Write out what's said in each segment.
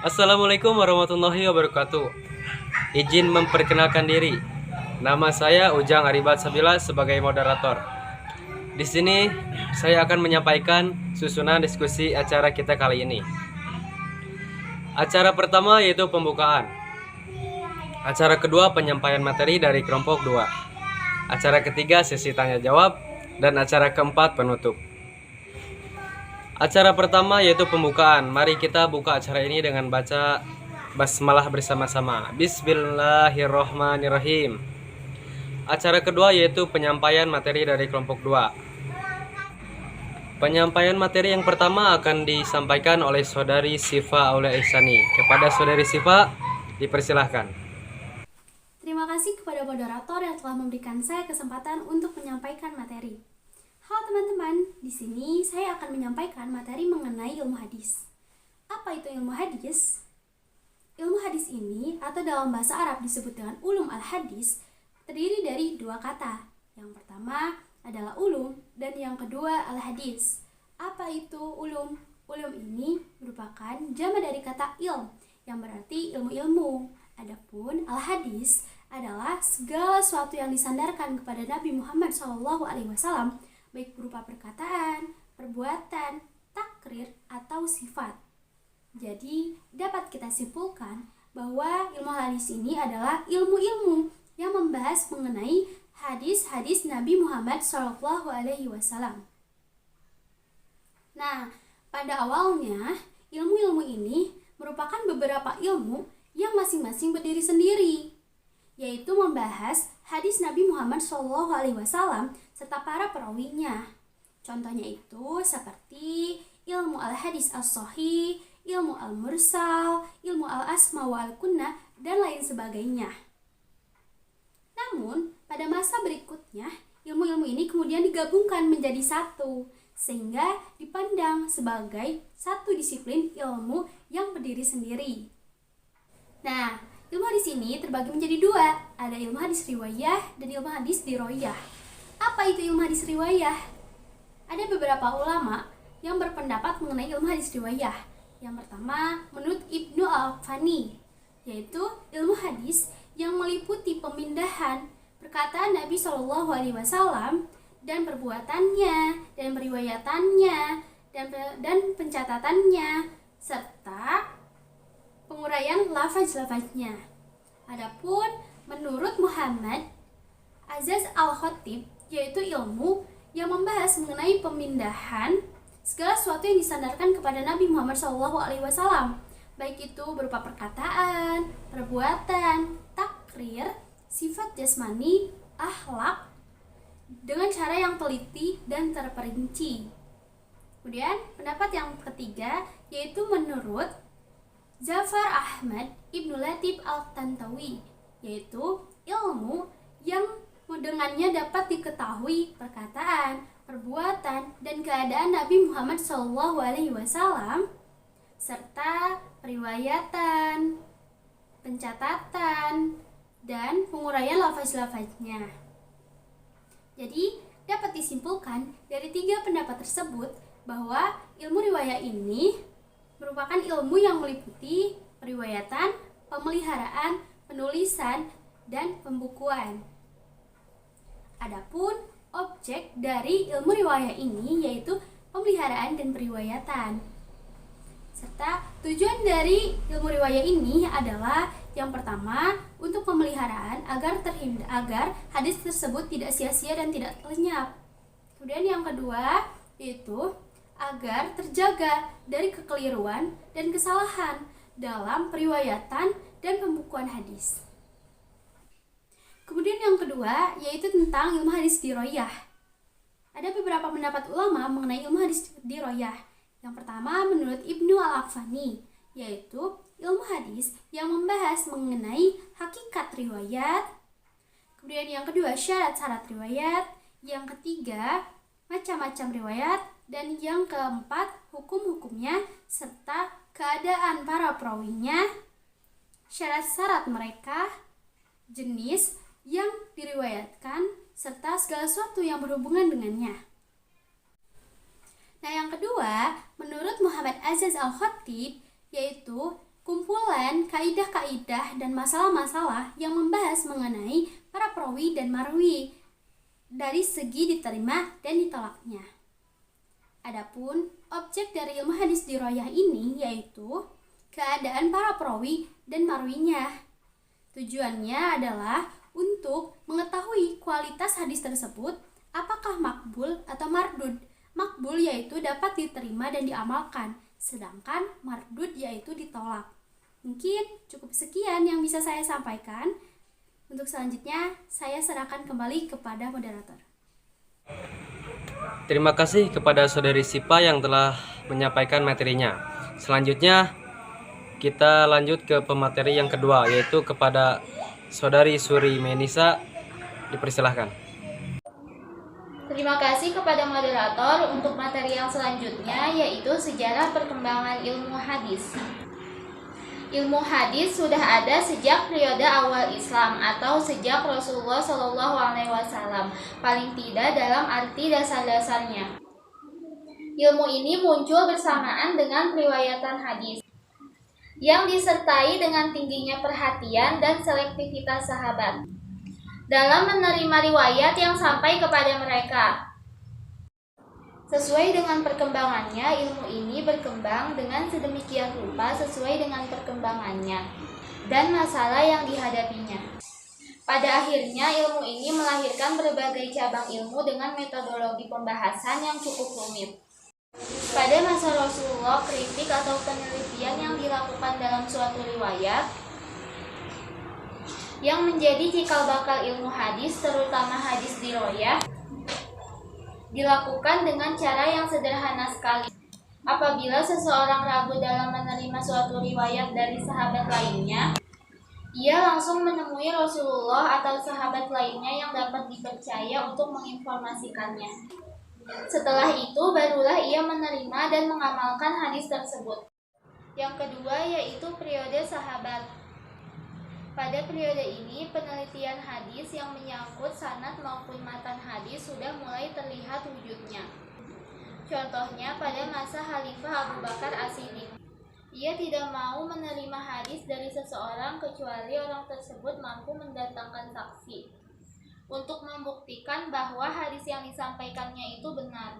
Assalamualaikum warahmatullahi wabarakatuh. Izin memperkenalkan diri. Nama saya Ujang Aribat Sabila sebagai moderator. Di sini saya akan menyampaikan susunan diskusi acara kita kali ini. Acara pertama yaitu pembukaan. Acara kedua penyampaian materi dari kelompok 2. Acara ketiga sesi tanya jawab dan acara keempat penutup. Acara pertama yaitu pembukaan. Mari kita buka acara ini dengan baca basmalah bersama-sama. Bismillahirrohmanirrohim. Acara kedua yaitu penyampaian materi dari kelompok 2. Penyampaian materi yang pertama akan disampaikan oleh Saudari Sifa Aulia Ihsani. Kepada Saudari Sifa, dipersilahkan. Terima kasih kepada moderator yang telah memberikan saya kesempatan untuk menyampaikan materi. Halo teman-teman, di sini saya akan menyampaikan materi mengenai ilmu hadis. Apa itu ilmu hadis? Ilmu hadis ini, atau dalam bahasa Arab disebut dengan ulum al-hadis, terdiri dari dua kata. Yang pertama adalah ulum dan yang kedua al-hadis. Apa itu ulum? Ulum ini merupakan jama dari kata ilm, yang berarti ilmu-ilmu. Adapun al-hadis adalah segala sesuatu yang disandarkan kepada Nabi Muhammad SAW, baik berupa perkataan, perbuatan, takrir, atau sifat. Jadi, dapat kita simpulkan bahwa ilmu hadis ini adalah ilmu-ilmu yang membahas mengenai hadis-hadis Nabi Muhammad SAW. Nah, pada awalnya, ilmu-ilmu ini merupakan beberapa ilmu yang masing-masing berdiri sendiri, yaitu membahas hadis Nabi Muhammad SAW serta para perawinya. Contohnya itu seperti ilmu al-hadis as-sahih, ilmu al-mursal, ilmu al-asma wa al-kunnah, dan lain sebagainya. Namun, pada masa berikutnya, ilmu-ilmu ini kemudian digabungkan menjadi satu, sehingga dipandang sebagai satu disiplin ilmu yang berdiri sendiri. Nah, ilmu hadis ini terbagi menjadi dua, ada ilmu hadis riwayah dan ilmu hadis diroyah. Apa itu ilmu hadis riwayah? Ada beberapa ulama yang berpendapat mengenai ilmu hadis riwayah. Yang pertama, menurut Ibnu Al-Fani, yaitu ilmu hadis yang meliputi pemindahan perkataan Nabi SAW dan perbuatannya, dan periwayatannya, dan pencatatannya, serta penguraian lafaz-lafaznya. Adapun menurut Muhammad Azaz Al-Khatib, yaitu ilmu yang membahas mengenai pemindahan segala sesuatu yang disandarkan kepada Nabi Muhammad SAW, baik itu berupa perkataan, perbuatan, takrir, sifat jasmani, akhlak, dengan cara yang teliti dan terperinci. Kemudian pendapat yang ketiga yaitu menurut Zafar Ahmad Ibnu Latif Al-Tantawi, yaitu ilmu yang dengannya dapat diketahui perkataan, perbuatan, dan keadaan Nabi Muhammad SAW, serta periwayatan, pencatatan, dan penguraian lafaz-lafaznya. Jadi, dapat disimpulkan dari tiga pendapat tersebut bahwa ilmu riwayah ini merupakan ilmu yang meliputi periwayatan, pemeliharaan, penulisan, dan pembukuan. Adapun objek dari ilmu riwayah ini yaitu pemeliharaan dan periwayatan. Serta tujuan dari ilmu riwayah ini adalah yang pertama, untuk pemeliharaan agar hadis tersebut tidak sia-sia dan tidak lenyap. Kemudian yang kedua yaitu agar terjaga dari kekeliruan dan kesalahan dalam periwayatan dan pembukuan hadis. Kemudian yang kedua yaitu tentang ilmu hadis diroyah. Ada beberapa pendapat ulama mengenai ilmu hadis diroyah. Yang pertama menurut Ibnu Al-Aqfani, yaitu ilmu hadis yang membahas mengenai hakikat riwayat. Kemudian yang kedua syarat-syarat riwayat. Yang ketiga macam-macam riwayat. Dan yang keempat hukum-hukumnya serta keadaan para perawinya, syarat-syarat mereka, jenis yang diriwayatkan, serta segala sesuatu yang berhubungan dengannya. Nah, yang kedua, menurut Muhammad Azaz Al-Khatib, yaitu kumpulan kaidah-kaidah dan masalah-masalah yang membahas mengenai para perawi dan marwi dari segi diterima dan ditolaknya. Adapun objek dari ilmu hadis diroyah ini yaitu keadaan para perawi dan marwinya. Tujuannya adalah untuk mengetahui kualitas hadis tersebut, apakah makbul atau mardud. Makbul yaitu dapat diterima dan diamalkan, sedangkan mardud yaitu ditolak. Mungkin cukup sekian yang bisa saya sampaikan. Untuk selanjutnya, saya serahkan kembali kepada moderator. Terima kasih kepada Saudari Sipa yang telah menyampaikan materinya. Selanjutnya, kita lanjut ke pemateri yang kedua, yaitu kepada Saudari Suri Menisa. Dipersilahkan. Terima kasih kepada moderator untuk materi yang selanjutnya, yaitu sejarah perkembangan ilmu hadis. Ilmu hadis sudah ada sejak periode awal Islam atau sejak Rasulullah SAW, paling tidak dalam arti dasar-dasarnya. Ilmu ini muncul bersamaan dengan periwayatan hadis, yang disertai dengan tingginya perhatian dan selektivitas sahabat dalam menerima riwayat yang sampai kepada mereka. Sesuai dengan perkembangannya, ilmu ini berkembang dengan sedemikian rupa sesuai dengan perkembangannya dan masalah yang dihadapinya. Pada akhirnya, ilmu ini melahirkan berbagai cabang ilmu dengan metodologi pembahasan yang cukup rumit. Pada masa Rasulullah, kritik atau penelitian yang dilakukan dalam suatu riwayat yang menjadi cikal bakal ilmu hadis, terutama hadis diroyah, dilakukan dengan cara yang sederhana sekali. Apabila seseorang ragu dalam menerima suatu riwayat dari sahabat lainnya, ia langsung menemui Rasulullah atau sahabat lainnya yang dapat dipercaya untuk menginformasikannya. Setelah itu, barulah ia menerima dan mengamalkan hadis tersebut. Yang kedua yaitu periode sahabat. Pada periode ini, penelitian hadis yang menyangkut sanad maupun matan hadis sudah mulai terlihat wujudnya. Contohnya pada masa Khalifah Abu Bakar As-Siddiq. Ia tidak mau menerima hadis dari seseorang kecuali orang tersebut mampu mendatangkan saksi untuk membuktikan bahwa hadis yang disampaikannya itu benar.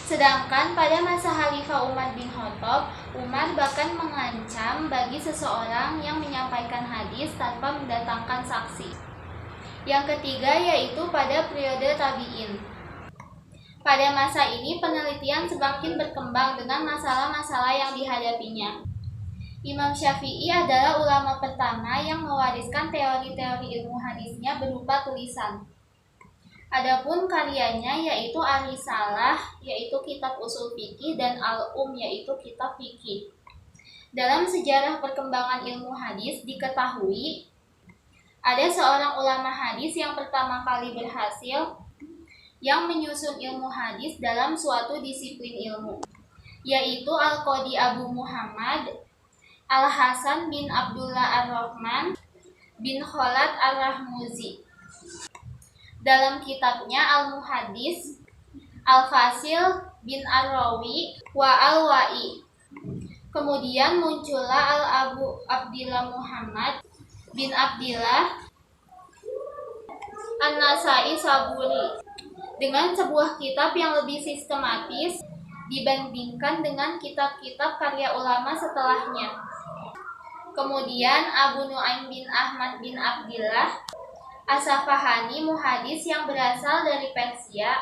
Sedangkan pada masa Khalifah Umar bin Khattab, Umar bahkan mengancam bagi seseorang yang menyampaikan hadis tanpa mendatangkan saksi. Yang ketiga yaitu pada periode tabi'in. Pada masa ini penelitian semakin berkembang dengan masalah-masalah yang dihadapinya. Imam Syafi'i adalah ulama pertama yang mewariskan teori-teori ilmu hadisnya berupa tulisan. Adapun karyanya yaitu Ar-Risalah, yaitu kitab usul fikih, dan Al-Um, yaitu kitab fikih. Dalam sejarah perkembangan ilmu hadis diketahui ada seorang ulama hadis yang pertama kali berhasil yang menyusun ilmu hadis dalam suatu disiplin ilmu, yaitu Al-Qadi Abu Muhammad Al-Hasan bin Abdullah Ar-Rahman bin Khalad Ar-Rahmuzi. Dalam kitabnya Al-Muhaddis Al-Fasil bin Ar-Rawi wa Al-Wa'i. Kemudian muncullah Al-Abu Abdillah Muhammad bin Abdillah An-Nasai Saburi dengan sebuah kitab yang lebih sistematis dibandingkan dengan kitab-kitab karya ulama setelahnya. Kemudian Abu Nu'aim bin Ahmad bin Abdillah As-Safahani, muhadis yang berasal dari Persia,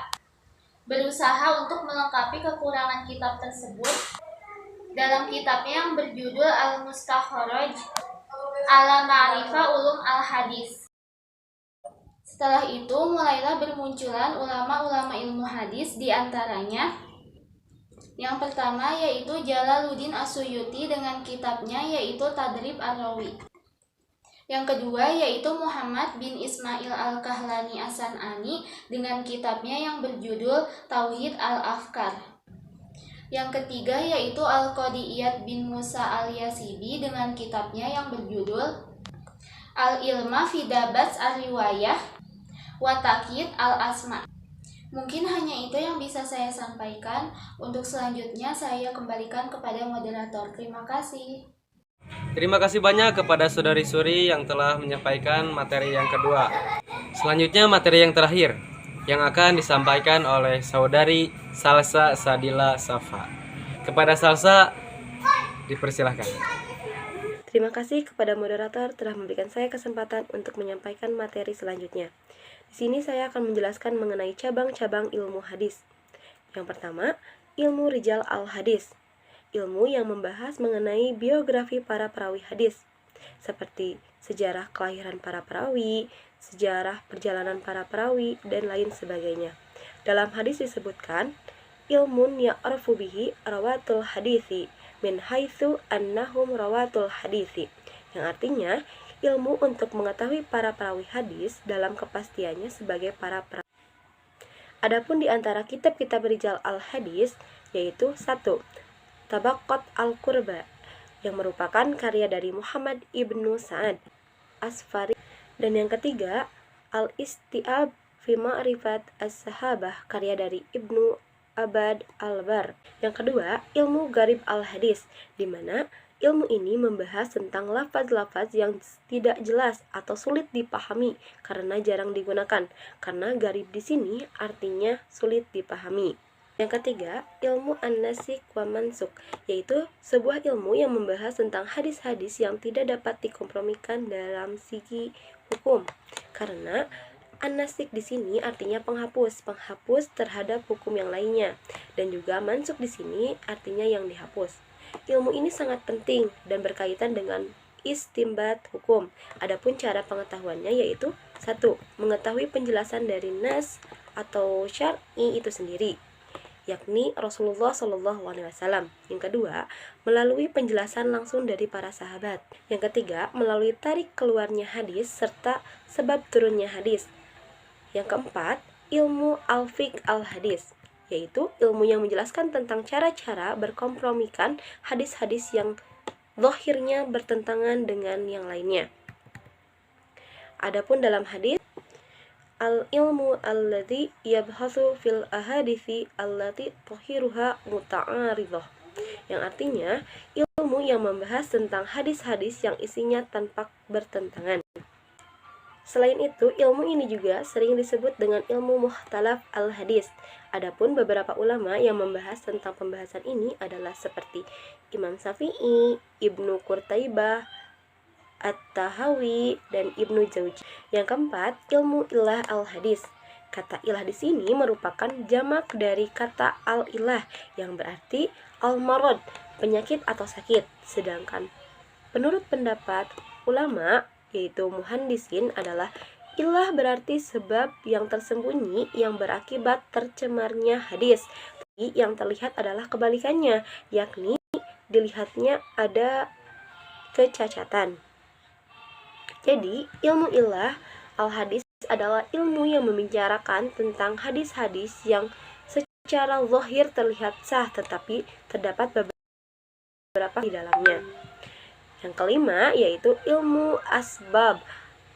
berusaha untuk melengkapi kekurangan kitab tersebut dalam kitabnya yang berjudul Al-Mustakhraj ala Ma'rifah Ulum Al-Hadis. Setelah itu mulailah bermunculan ulama-ulama ilmu hadis, di antaranya yang pertama yaitu Jalaluddin As-Suyuti dengan kitabnya yaitu Tadrib Ar-Rawi. Yang kedua yaitu Muhammad bin Ismail Al-Kahlani As-San'ani dengan kitabnya yang berjudul Tauhid Al-Afkar. Yang ketiga yaitu Al-Qadi Iyad bin Musa Al-Yasibi dengan kitabnya yang berjudul Al-Ilma fi Dabats Ar-Riwayah wa Taqyid Al-Asma. Mungkin hanya itu yang bisa saya sampaikan. Untuk selanjutnya saya kembalikan kepada moderator. Terima kasih. Terima kasih banyak kepada Saudari Suri yang telah menyampaikan materi yang kedua. Selanjutnya materi yang terakhir yang akan disampaikan oleh Saudari Salsa Sadila Safa. Kepada Salsa dipersilahkan. Terima kasih kepada moderator telah memberikan saya kesempatan untuk menyampaikan materi selanjutnya. Di sini saya akan menjelaskan mengenai cabang-cabang ilmu hadis. Yang pertama, ilmu rijal al-hadis. Ilmu yang membahas mengenai biografi para perawi hadis, seperti sejarah kelahiran para perawi, sejarah perjalanan para perawi, dan lain sebagainya. Dalam hadis disebutkan, ilmun ya'rafu bihi rawatul hadisi min haitsu annahum rawatul hadisi, yang artinya ilmu untuk mengetahui para perawi hadis dalam kepastiannya sebagai para perawi. Adapun di antara kitab-kitab rijal al-hadis yaitu 1. Tabaqat al-Qurba, yang merupakan karya dari Muhammad ibnu Sa'ad Asfari, dan yang ketiga Al-Istiab fi Ma'rifat as-Sahabah, karya dari Ibnu Abad al-Bar. Yang kedua, ilmu Garib al-Hadis, di mana ilmu ini membahas tentang lafaz-lafaz yang tidak jelas atau sulit dipahami karena jarang digunakan. Karena garib di sini artinya sulit dipahami. Yang ketiga, ilmu an-nasikh wa mansukh, yaitu sebuah ilmu yang membahas tentang hadis-hadis yang tidak dapat dikompromikan dalam segi hukum. Karena an-nasikh di sini artinya penghapus terhadap hukum yang lainnya, dan juga mansukh di sini artinya yang dihapus. Ilmu ini sangat penting dan berkaitan dengan istimbat hukum. Adapun cara pengetahuannya yaitu 1. Mengetahui penjelasan dari nas atau syar'i itu sendiri, yakni Rasulullah SAW. Yang kedua, melalui penjelasan langsung dari para sahabat. Yang ketiga, melalui tarik keluarnya hadis serta sebab turunnya hadis. Yang keempat, ilmu al-fiqh al-hadis, yaitu ilmu yang menjelaskan tentang cara-cara berkompromikan hadis-hadis yang zahirnya bertentangan dengan yang lainnya. Adapun dalam hadis, al-ilmu alladzi yabhathu fil ahadithi allati tahiruha muta'aridah, yang artinya ilmu yang membahas tentang hadis-hadis yang isinya tanpa bertentangan. Selain itu, ilmu ini juga sering disebut dengan ilmu mukhtalaf al-hadis. Adapun beberapa ulama yang membahas tentang pembahasan ini adalah seperti Imam Syafi'i, Ibnu Qutaibah, At-Tahawi, dan Ibnu Jauzi. Yang keempat, ilmu ilah al-hadis. Kata ilah di sini merupakan jamak dari kata al-ilah yang berarti al-marad, penyakit atau sakit. Sedangkan menurut pendapat ulama yaitu muhandisin adalah ilah berarti sebab yang tersembunyi yang berakibat tercemarnya hadis. Tapi yang terlihat adalah kebalikannya, yakni dilihatnya ada kecacatan. Jadi, ilmu ilah al-hadis adalah ilmu yang membicarakan tentang hadis-hadis yang secara zahir terlihat sah tetapi terdapat beberapa di dalamnya. Yang kelima yaitu ilmu asbab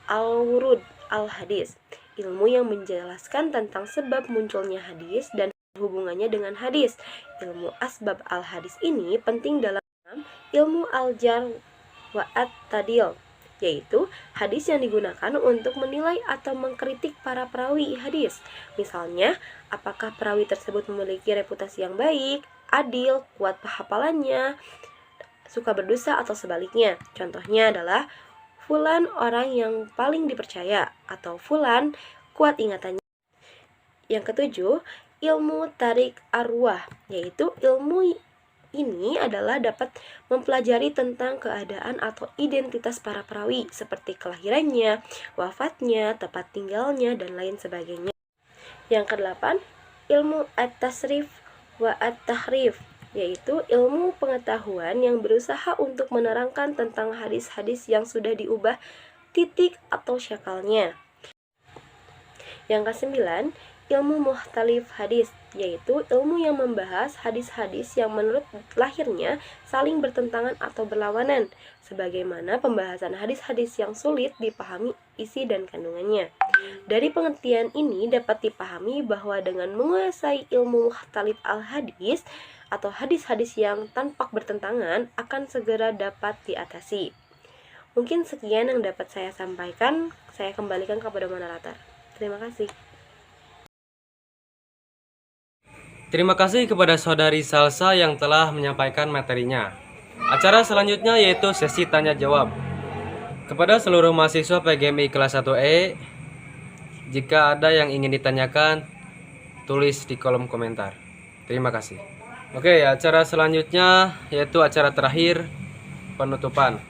al-wurud al-hadis, ilmu yang menjelaskan tentang sebab munculnya hadis dan hubungannya dengan hadis. Ilmu asbab al-hadis ini penting dalam ilmu al-jar wa at-tadil, yaitu hadis yang digunakan untuk menilai atau mengkritik para perawi hadis. Misalnya, apakah perawi tersebut memiliki reputasi yang baik, adil, kuat hafalannya, suka berdosa atau sebaliknya. Contohnya adalah fulan orang yang paling dipercaya atau fulan kuat ingatannya. Yang ketujuh, ilmu tarik arwah, yaitu ilmu ini adalah dapat mempelajari tentang keadaan atau identitas para perawi seperti kelahirannya, wafatnya, tempat tinggalnya, dan lain sebagainya. Yang kedelapan, ilmu at-tasrif wa at-tahrif, yaitu ilmu pengetahuan yang berusaha untuk menerangkan tentang hadis-hadis yang sudah diubah titik atau syakalnya. Yang kesembilan, ilmu mukhtalif hadis, yaitu ilmu yang membahas hadis-hadis yang menurut lahirnya saling bertentangan atau berlawanan, sebagaimana pembahasan hadis-hadis yang sulit dipahami isi dan kandungannya. Dari pengertian ini dapat dipahami bahwa dengan menguasai ilmu mukhtalif al-hadis atau hadis-hadis yang tampak bertentangan akan segera dapat diatasi. Mungkin sekian yang dapat saya sampaikan. Saya kembalikan kepada moderator. Terima kasih. Terima kasih kepada saudari Salsa yang telah menyampaikan materinya. Acara selanjutnya yaitu sesi tanya jawab. Kepada seluruh mahasiswa PGMI kelas 1E, jika ada yang ingin ditanyakan, tulis di kolom komentar. Terima kasih. Oke, acara selanjutnya yaitu acara terakhir, penutupan.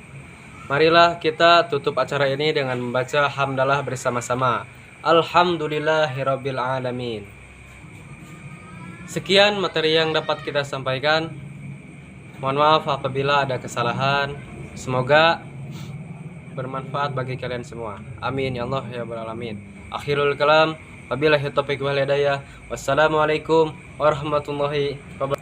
Marilah kita tutup acara ini dengan membaca hamdalah bersama-sama. Alhamdulillahirabbil alamin. Sekian materi yang dapat kita sampaikan. Mohon maaf apabila ada kesalahan. Semoga bermanfaat bagi kalian semua. Amin ya Allah ya rabbal alamin. Akhirul kalam, wabillahi taufiq wal hidayah. Wassalamualaikum warahmatullahi wabarakatuh.